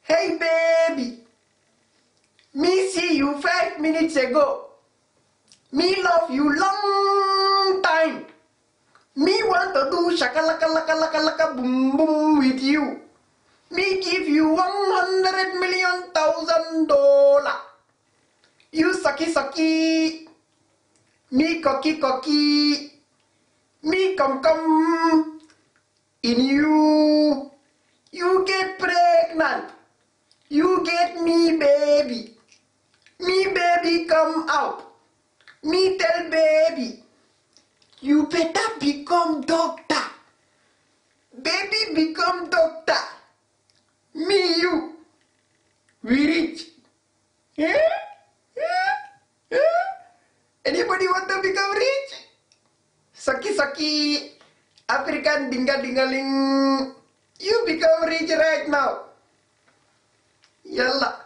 Hey baby, me see you 5 minutes ago. Me love you long time. Me want to do shakalaka laka laka laka boom boom with you. Me give you 100,000,000 dollar. You sucky sucky. Me cocky cocky. Me come in you. You get pregnant. You get me baby. Me baby come out. Me tell baby, you better become doctor. Baby become doctor. Me you, we rich. Anybody want to become rich? Saki African dinga-dingaling. You become rich right now. Yalla.